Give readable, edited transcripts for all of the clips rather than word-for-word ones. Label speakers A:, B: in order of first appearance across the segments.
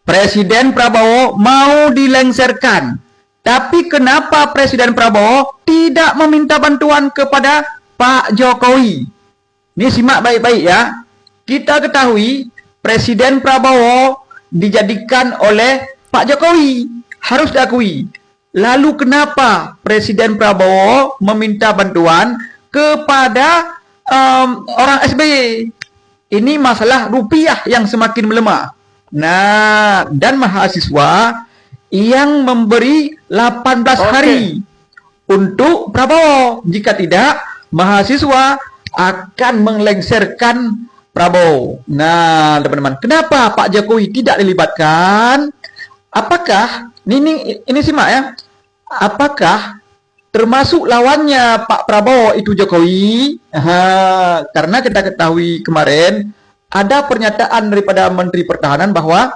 A: Presiden Prabowo mau dilengsarkan. Tapi kenapa Presiden Prabowo tidak meminta bantuan kepada Pak Jokowi? Ini simak baik-baik ya. Kita ketahui Presiden Prabowo dijadikan oleh Pak Jokowi. Harus diakui. Lalu kenapa Presiden Prabowo meminta bantuan kepada orang SBY? Ini masalah rupiah yang semakin melemah. Nah, dan mahasiswa yang memberi 18 hari untuk Prabowo. Jika tidak, mahasiswa akan melengsarkan Prabowo. Nah, teman-teman, kenapa Pak Jokowi tidak dilibatkan? Apakah, ini simak ya, apakah termasuk lawannya Pak Prabowo itu Jokowi? Karena kita ketahui kemarin ada pernyataan daripada Menteri Pertahanan bahwa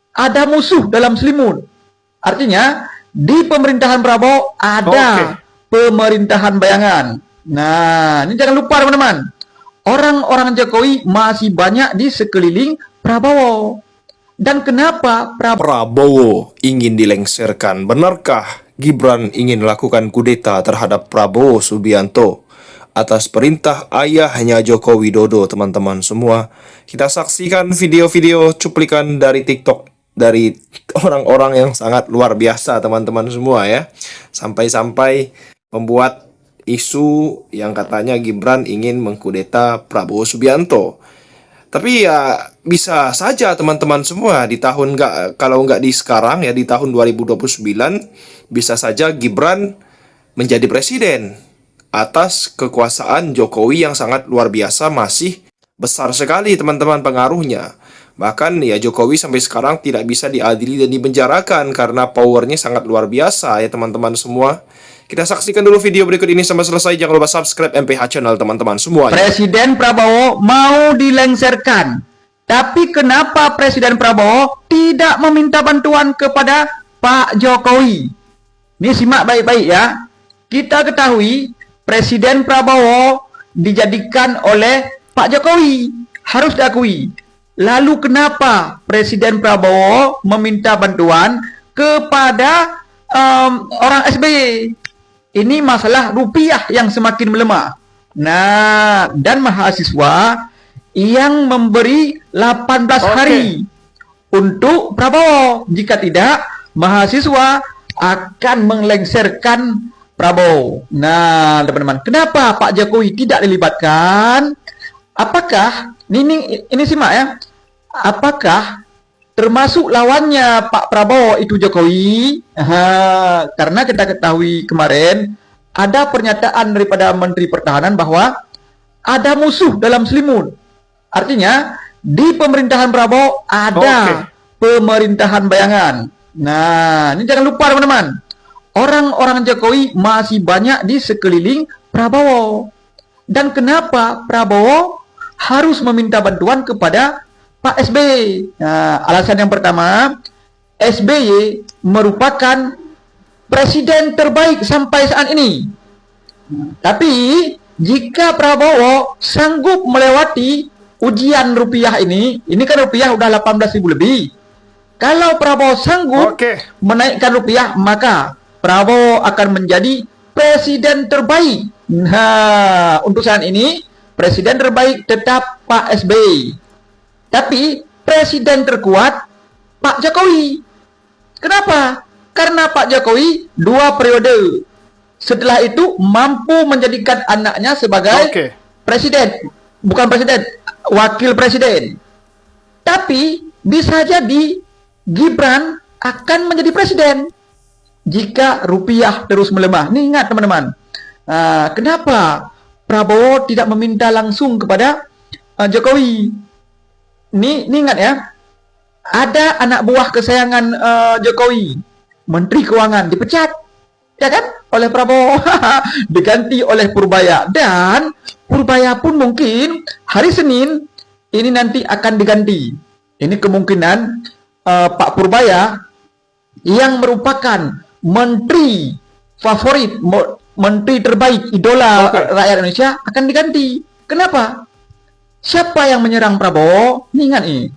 A: ada musuh dalam selimut. Artinya di pemerintahan Prabowo ada pemerintahan bayangan. Nah, ini jangan lupa teman-teman. Orang-orang Jokowi masih banyak di sekeliling Prabowo. Dan kenapa
B: Prabowo ingin dilengsarkan? Benarkah Gibran ingin melakukan kudeta terhadap Prabowo Subianto atas perintah ayahnya Joko Widodo, teman-teman semua? Kita saksikan video-video cuplikan dari TikTok dari orang-orang yang sangat luar biasa, teman-teman semua ya. Sampai-sampai membuat isu yang katanya Gibran ingin mengkudeta Prabowo Subianto. Tapi ya bisa saja teman-teman semua di tahun kalau nggak di sekarang ya, di tahun 2029 bisa saja Gibran menjadi presiden atas kekuasaan Jokowi yang sangat luar biasa, masih besar sekali teman-teman pengaruhnya. Bahkan ya Jokowi sampai sekarang tidak bisa diadili dan dipenjarakan karena powernya sangat luar biasa ya teman-teman semua. Kita saksikan dulu video berikut ini sampai selesai. Jangan lupa subscribe MPH Channel teman-teman semua.
A: Presiden Prabowo mau dilengsarkan. Tapi kenapa Presiden Prabowo tidak meminta bantuan kepada Pak Jokowi? Ini simak baik-baik ya. Kita ketahui Presiden Prabowo dijadikan oleh Pak Jokowi. Harus diakui. Lalu kenapa Presiden Prabowo meminta bantuan kepada orang SBY? Ini masalah rupiah yang semakin melemah. Nah, dan mahasiswa yang memberi 18 hari untuk Prabowo. Jika tidak, mahasiswa akan melengsarkan Prabowo. Nah, teman-teman, kenapa Pak Jokowi tidak dilibatkan? Apakah, ini simak ya, apakah termasuk lawannya Pak Prabowo itu Jokowi? Karena kita ketahui kemarin ada pernyataan daripada Menteri Pertahanan bahwa ada musuh dalam selimut. Artinya di pemerintahan Prabowo ada pemerintahan bayangan. Nah, ini jangan lupa teman-teman. Orang-orang Jokowi masih banyak di sekeliling Prabowo. Dan kenapa Prabowo harus meminta bantuan kepada Pak SBY? Nah, alasan yang pertama, SBY merupakan presiden terbaik sampai saat ini. Tapi jika Prabowo sanggup melewati ujian rupiah ini kan rupiah udah 18.000 lebih. Kalau Prabowo sanggup menaikkan rupiah, maka Prabowo akan menjadi presiden terbaik. Nah, untuk saat ini presiden terbaik tetap Pak SBY. Tapi presiden terkuat Pak Jokowi. Kenapa? Karena Pak Jokowi 2 periode. Setelah itu mampu menjadikan anaknya sebagai presiden. Bukan presiden, wakil presiden. Tapi bisa jadi Gibran akan menjadi presiden jika rupiah terus melemah. Nih ingat teman-teman. Kenapa Prabowo tidak meminta langsung kepada Jokowi? Ini ingat ya, ada anak buah kesayangan Jokowi, Menteri Keuangan dipecat, ya kan, oleh Prabowo, diganti oleh Purbaya, dan Purbaya pun mungkin hari Senin ini nanti akan diganti. Ini kemungkinan Pak Purbaya yang merupakan menteri favorit, menteri terbaik, idola rakyat Indonesia akan diganti. Kenapa? Siapa yang menyerang Prabowo? Ini ingat nih,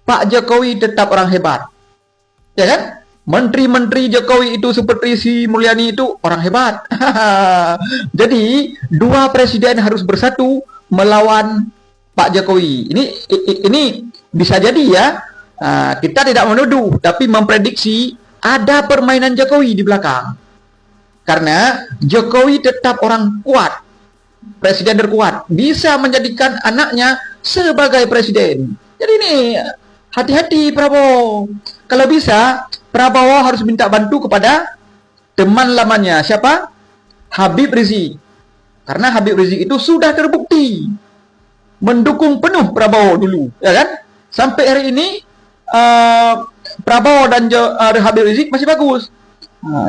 A: Pak Jokowi tetap orang hebat. Ya kan? Menteri-menteri Jokowi itu seperti si Mulyani itu orang hebat. Jadi dua presiden harus bersatu melawan Pak Jokowi. Ini bisa jadi ya. Kita tidak menuduh, tapi memprediksi ada permainan Jokowi di belakang. Karena Jokowi tetap orang kuat, presiden terkuat, bisa menjadikan anaknya sebagai presiden. Jadi ini hati-hati Prabowo. Kalau bisa, Prabowo harus minta bantu kepada teman lamanya. Siapa? Habib Rizik. Karena Habib Rizik itu sudah terbukti mendukung penuh Prabowo dulu, ya kan? Sampai hari ini Prabowo dan Habib Rizik masih bagus.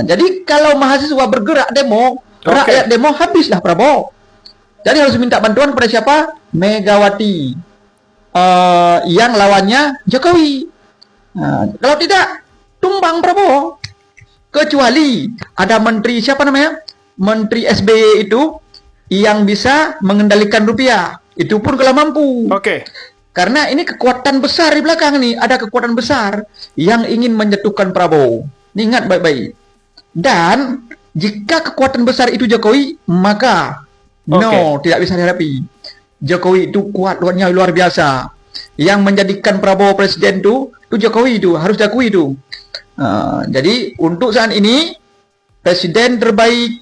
A: Jadi kalau mahasiswa bergerak demo, rakyat demo, habislah Prabowo. Jadi harus minta bantuan kepada siapa? Megawati. Yang lawannya Jokowi. Kalau tidak, tumbang Prabowo. Kecuali ada menteri, siapa namanya? Menteri SBY itu yang bisa mengendalikan rupiah. Itu pun kalau mampu. Karena ini kekuatan besar di belakang nih. Ada kekuatan besar yang ingin menjatuhkan Prabowo. Ingat baik-baik. Dan jika kekuatan besar itu Jokowi, maka tidak bisa dihadapi. Jokowi itu kuatnya luar biasa. Yang menjadikan Prabowo presiden itu Jokowi itu, harus diakui itu. Jadi untuk saat ini presiden terbaik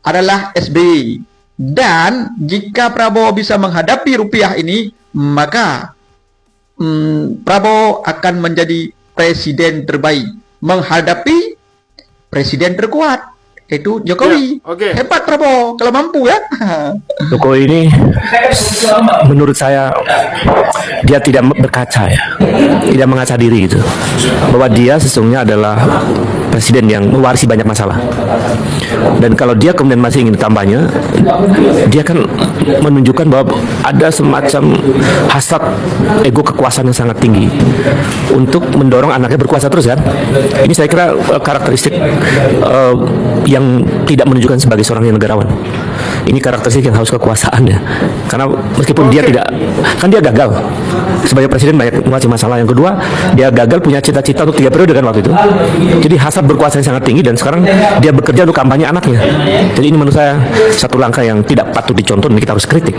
A: adalah SBY. Dan jika Prabowo bisa menghadapi rupiah ini, maka Prabowo akan menjadi presiden terbaik menghadapi presiden terkuat, yaitu Jokowi. Hebat Prabowo kalau mampu ya.
C: Jokowi ini menurut saya dia tidak berkaca ya, tidak mengaca diri gitu, bahwa dia sesungguhnya adalah presiden yang mewarisi banyak masalah. Dan kalau dia kemudian masih ingin kampanye, dia kan menunjukkan bahwa ada semacam hasrat ego kekuasaan yang sangat tinggi untuk mendorong anaknya berkuasa terus kan. Ini saya kira karakteristik yang tidak menunjukkan sebagai seorang yang negarawan. Ini karakteristik yang harus kekuasaan ya. Karena meskipun dia tidak, kan dia gagal sebagai presiden banyak masih masalah. Yang kedua, dia gagal punya cita-cita untuk 3 periode kan waktu itu. Jadi hasrat berkuasa yang sangat tinggi dan sekarang dia bekerja untuk kampanye anaknya. Jadi ini menurut saya satu langkah yang tidak patut dicontoh dan kita harus kritik.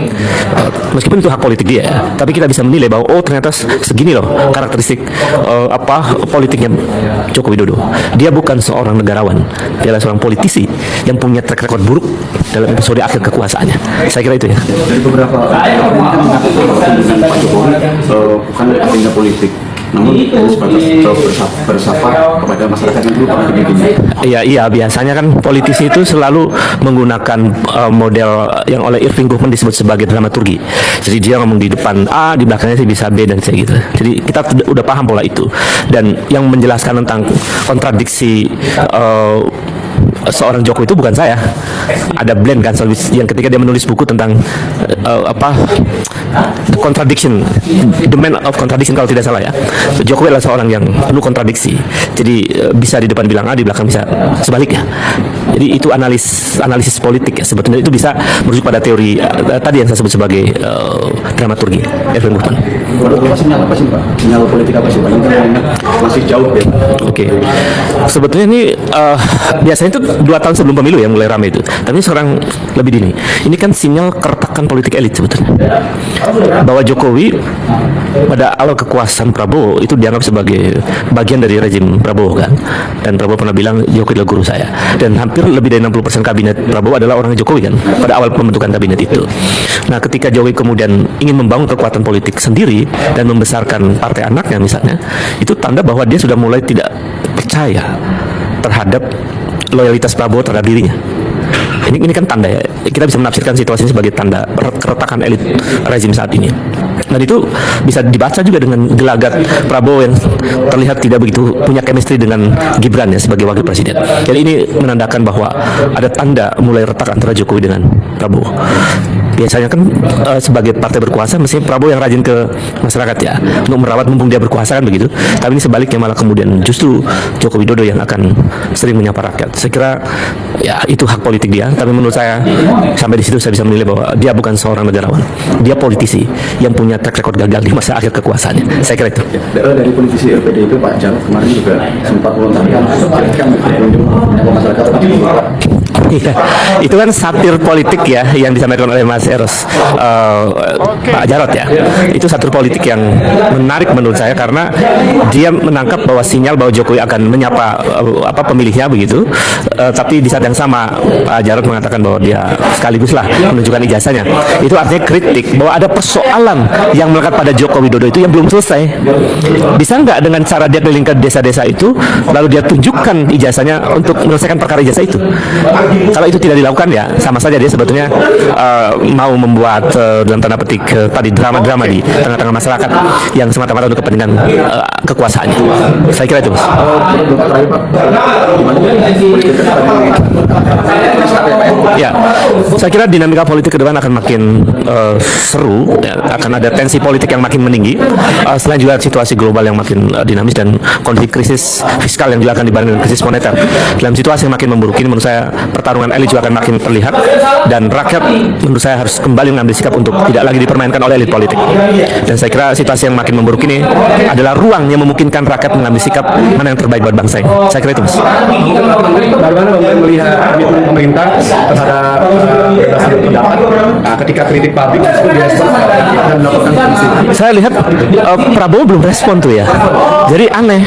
C: Meskipun itu hak politik dia, ya, tapi kita bisa menilai bahwa ternyata segini loh karakteristik politiknya Joko Widodo. Dia bukan seorang negarawan, dia adalah seorang politisi yang punya track record buruk dalam episode akhir kekuasaannya. Saya kira itu ya.
D: Dari beberapa Pak Jokowi bukan agenda politik, namun sebatas bersapa kepada masyarakat yang dulu pernah dibimbing.
C: Iya, biasanya kan politisi itu selalu menggunakan model yang oleh Irving Goffman disebut sebagai dramaturgi. Jadi dia ngomong di depan A, di belakangnya sih bisa B dan C gitu. Jadi kita udah paham pola itu. Dan yang menjelaskan tentang kontradiksi seorang Jokowi itu bukan saya. Ada Blend kan yang ketika dia menulis buku tentang contradiction, the man of contradiction kalau tidak salah ya. Jokowi adalah seorang yang penuh kontradiksi. Jadi bisa di depan bilang A, di belakang bisa sebaliknya. Jadi itu analisis politik ya. Sebetulnya itu bisa merujuk pada teori tadi yang saya sebut sebagai dramaturgi Irving Goffman.
D: Sinyal apa sih Pak? Sinyal politik apa sih Pak? Ini masih jauh ya.
C: Sebetulnya ini biasanya itu 2 tahun sebelum pemilu ya mulai ramai itu. Tapi sekarang lebih dini. Ini kan sinyal keretakan politik elit sebetulnya. Bahwa Jokowi pada awal kekuasaan Prabowo itu dianggap sebagai bagian dari rezim Prabowo kan. Dan Prabowo pernah bilang Jokowi adalah guru saya. Dan hampir lebih dari 60% kabinet Prabowo adalah orang Jokowi kan pada awal pembentukan kabinet itu. Nah, ketika Jokowi kemudian ingin membangun kekuatan politik sendiri dan membesarkan partai anaknya misalnya, itu tanda bahwa dia sudah mulai tidak percaya terhadap loyalitas Prabowo terhadap dirinya. Ini kan tanda ya. Kita bisa menafsirkan situasi ini sebagai tanda keretakan elit rezim saat ini. Dan itu bisa dibaca juga dengan gelagat Prabowo yang terlihat tidak begitu punya chemistry dengan Gibran ya sebagai wakil presiden. Jadi ini menandakan bahwa ada tanda mulai retak antara Jokowi dengan Prabowo. Biasanya kan sebagai partai berkuasa mesti Prabowo yang rajin ke masyarakat ya untuk merawat mumpung dia berkuasa kan begitu. Tapi ini sebaliknya malah kemudian justru Joko Widodo yang akan sering menyapa rakyat. Saya kira ya itu hak politik dia. Tapi menurut saya sampai di situ saya bisa menilai bahwa dia bukan seorang negarawan. Dia politisi yang punya punya track record gagal di masa akhir kekuasaannya. Saya kira itu.
D: Dari politisi PDIP Pak Jarod kemarin juga sempat melontarkan kan berkunjung ke masyarakat tetap menolak.
C: Iya, itu kan satir politik ya yang disampaikan oleh Mas Eros, Pak Jarod ya. Itu satir politik yang menarik menurut saya karena dia menangkap bahwa sinyal bahwa Jokowi akan menyapa pemilihnya begitu, tapi di saat yang sama Pak Jarod mengatakan bahwa dia sekaligus lah menunjukkan ijazahnya. Itu artinya kritik bahwa ada persoalan yang melekat pada Joko Widodo itu yang belum selesai. Bisa nggak dengan cara dia keliling ke desa-desa itu, lalu dia tunjukkan ijazahnya untuk menyelesaikan perkara ijazah itu? Kalau itu tidak dilakukan ya sama saja dia sebetulnya mau membuat dalam tanda petik tadi drama-drama di tengah-tengah masyarakat yang semata-mata untuk kepentingan kekuasaannya. Saya kira itu, Mas. Ya, saya kira dinamika politik ke depan akan makin seru, ya, akan ada tensi politik yang makin meninggi. Selain juga situasi global yang makin dinamis dan kondisi krisis fiskal yang juga akan dibarengi dengan krisis moneter. Dalam situasi yang makin memburuk ini menurut saya pertarungan elit juga akan makin terlihat dan rakyat menurut saya harus kembali mengambil sikap untuk tidak lagi dipermainkan oleh elit politik. Dan saya kira situasi yang makin memburuk ini adalah ruang yang memungkinkan rakyat mengambil sikap mana yang terbaik buat bangsa ini. Saya kira itu, Mas.
E: Bagaimana melihat komitmen pemerintah terhadap kebebasan pendapat ketika kritik publik itu dan melakukan kritik?
C: Saya lihat Prabowo belum respon tuh ya. Jadi aneh,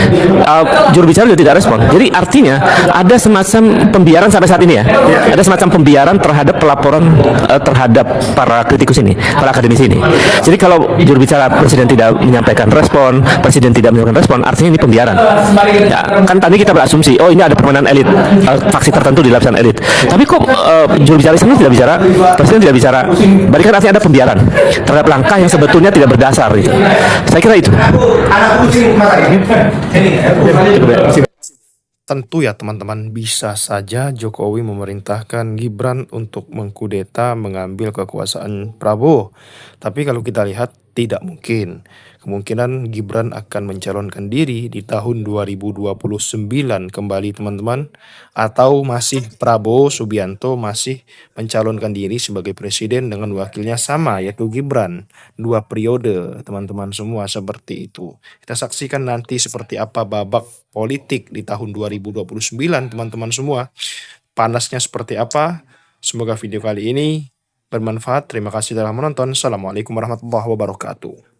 C: juru bicara juga tidak respon. Jadi artinya ada semacam pembiaran sampai saat ini ya. Ada semacam pembiaran terhadap pelaporan terhadap para kritikus ini, para akademisi ini. Jadi kalau juru bicara presiden tidak menyampaikan respon, presiden tidak menyampaikan respon, artinya ini pembiaran. Ya, kan tadi kita berasumsi, oh ini ada permainan elit, faksi tertentu di lapisan elit. Tapi kok juru bicara ini tidak bicara, presiden tidak bicara, berarti kan artinya ada pembiaran terhadap langkah yang sebetulnya tidak berdasar. Gitu. Saya kira itu.
B: Tentu ya teman-teman, bisa saja Jokowi memerintahkan Gibran untuk mengkudeta mengambil kekuasaan Prabowo. Tapi kalau kita lihat tidak mungkin. Kemungkinan Gibran akan mencalonkan diri di tahun 2029 kembali teman-teman. Atau masih Prabowo Subianto masih mencalonkan diri sebagai presiden dengan wakilnya sama yaitu Gibran. 2 periode teman-teman semua seperti itu. Kita saksikan nanti seperti apa babak politik di tahun 2029 teman-teman semua. Panasnya seperti apa? Semoga video kali ini bermanfaat. Terima kasih telah menonton. Assalamualaikum warahmatullahi wabarakatuh.